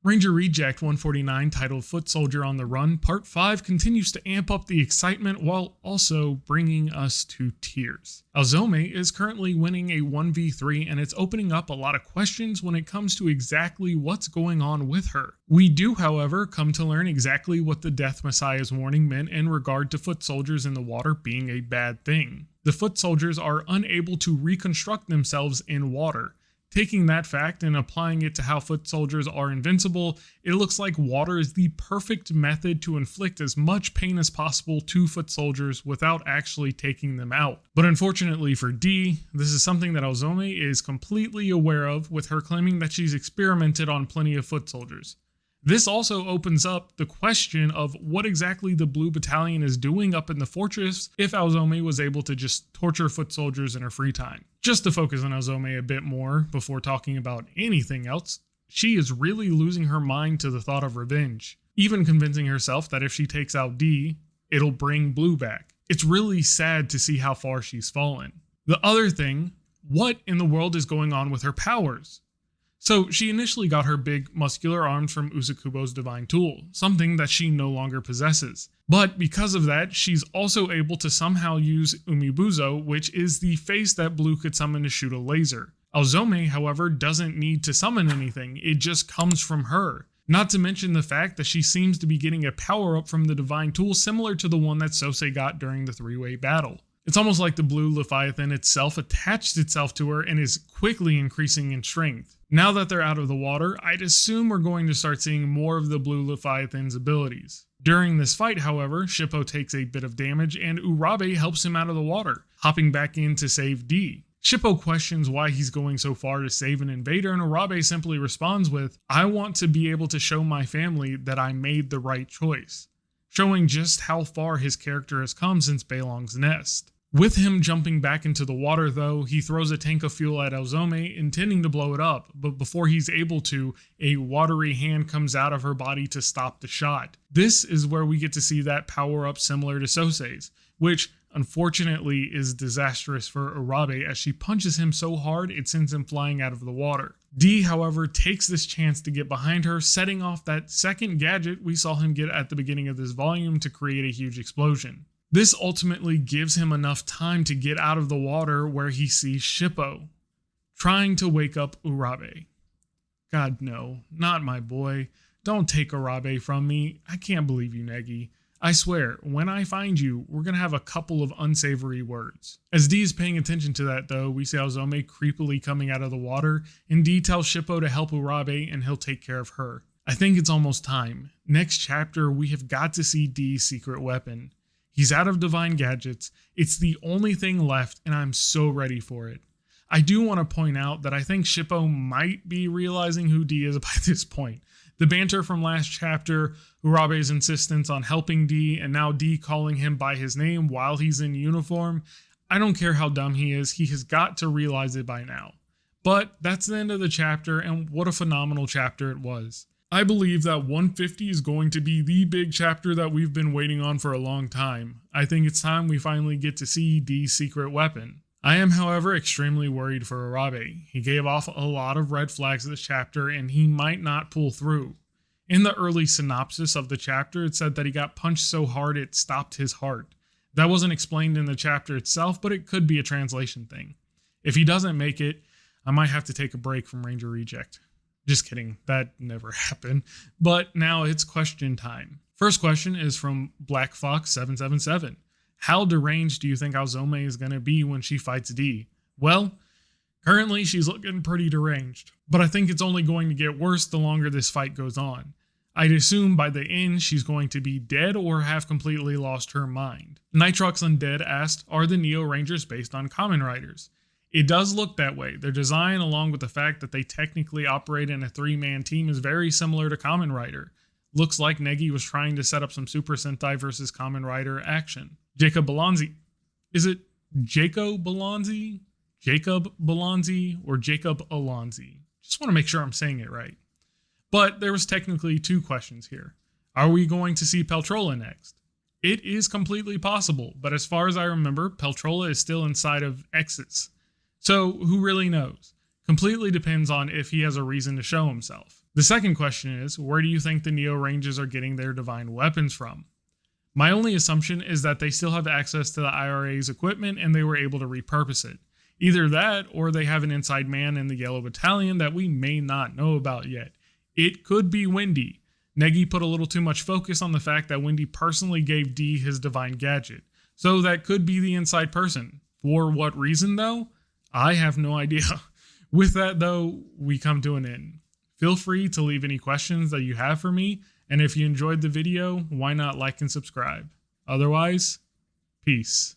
Ranger Reject 149, titled Foot Soldier on the Run, Part 5 continues to amp up the excitement while also bringing us to tears. Azome is currently winning a 1v3 and it's opening up a lot of questions when it comes to exactly what's going on with her. We do, however, come to learn exactly what the Death Messiah's warning meant in regard to foot soldiers in the water being a bad thing. The foot soldiers are unable to reconstruct themselves in water. Taking that fact and applying it to how foot soldiers are invincible, it looks like water is the perfect method to inflict as much pain as possible to foot soldiers without actually taking them out. But unfortunately for Dee, this is something that Azome is completely aware of, with her claiming that she's experimented on plenty of foot soldiers. This also opens up the question of what exactly the Blue Battalion is doing up in the fortress if Azome was able to just torture foot soldiers in her free time. Just to focus on Azome a bit more before talking about anything else, she is really losing her mind to the thought of revenge, even convincing herself that if she takes out Dee, it'll bring Blue back. It's really sad to see how far she's fallen. The other thing, what in the world is going on with her powers? So she initially got her big muscular arms from Usakubo's divine tool, something that she no longer possesses. But because of that, she's also able to somehow use Umibuzo, which is the face that Blue could summon to shoot a laser. Azome, however, doesn't need to summon anything, it just comes from her. Not to mention the fact that she seems to be getting a power-up from the divine tool similar to the one that Sosei got during the three-way battle. It's almost like the Blue Leviathan itself attached itself to her and is quickly increasing in strength. Now that they're out of the water, I'd assume we're going to start seeing more of the Blue Leviathan's abilities. During this fight, however, Shippo takes a bit of damage and Urabe helps him out of the water, hopping back in to save Dee. Shippo questions why he's going so far to save an invader, and Urabe simply responds with, "I want to be able to show my family that I made the right choice," showing just how far his character has come since Beilong's Nest. With him jumping back into the water though, he throws a tank of fuel at Azome, intending to blow it up, but before he's able to, a watery hand comes out of her body to stop the shot. This is where we get to see that power up similar to Sosei's, which unfortunately is disastrous for Urabe as she punches him so hard it sends him flying out of the water. Dee, however, takes this chance to get behind her, setting off that second gadget we saw him get at the beginning of this volume to create a huge explosion. This ultimately gives him enough time to get out of the water where he sees Shippo, trying to wake up Urabe. God no, not my boy. Don't take Urabe from me. I can't believe you, Negi. I swear, when I find you, we're gonna have a couple of unsavory words. As Dee is paying attention to that though, we see Azome creepily coming out of the water, and Dee tells Shippo to help Urabe and he'll take care of her. I think it's almost time. Next chapter, we have got to see Dee's secret weapon. He's out of divine gadgets, it's the only thing left, and I'm so ready for it. I do want to point out that I think Shippo might be realizing who Dee is by this point. The banter from last chapter, Urabe's insistence on helping Dee, and now Dee calling him by his name while he's in uniform. I don't care how dumb he has got to realize it by now. But that's the end of the chapter, and what a phenomenal chapter it was. I believe that 150 is going to be the big chapter that we've been waiting on for a long time. I think it's time we finally get to see Dee's secret weapon. I am, however, extremely worried for Urabe. He gave off a lot of red flags this chapter and he might not pull through. In the early synopsis of the chapter, it said that he got punched so hard it stopped his heart. That wasn't explained in the chapter itself, but it could be a translation thing. If he doesn't make it, I might have to take a break from Ranger Reject. Just kidding, that never happened. But now it's question time. First question is from Black Fox 777. How deranged do you think Azome is going to be when she fights Dee? Well, currently she's looking pretty deranged, but I think it's only going to get worse the longer this fight goes on. I'd assume by the end she's going to be dead or have completely lost her mind. Nitrox Undead asked, are the Neo Rangers based on Kamen Riders? It does look that way. Their design, along with the fact that they technically operate in a three-man team, is very similar to Kamen Rider. Looks like Negi was trying to set up some Super Sentai versus Kamen Rider action. Jacob Balonzi. Is it Jacob Balonzi? Jacob Balonzi or Jacob Alonzi? Just want to make sure I'm saying it right. But there was technically two questions here. Are we going to see Peltrola next? It is completely possible, but as far as I remember, Peltrola is still inside of X's. So who really knows? Completely depends on if he has a reason to show himself. The second question is, where do you think the Neo Rangers are getting their divine weapons from? My only assumption is that they still have access to the IRA's equipment and they were able to repurpose it. Either that, or they have an inside man in the Yellow Battalion that we may not know about yet. It could be Wendy. Negi put a little too much focus on the fact that Wendy personally gave D his divine gadget. So that could be the inside person. For what reason though? I have no idea. With that though, we come to an end. Feel free to leave any questions that you have for me, and if you enjoyed the video, why not like and subscribe? Otherwise, peace.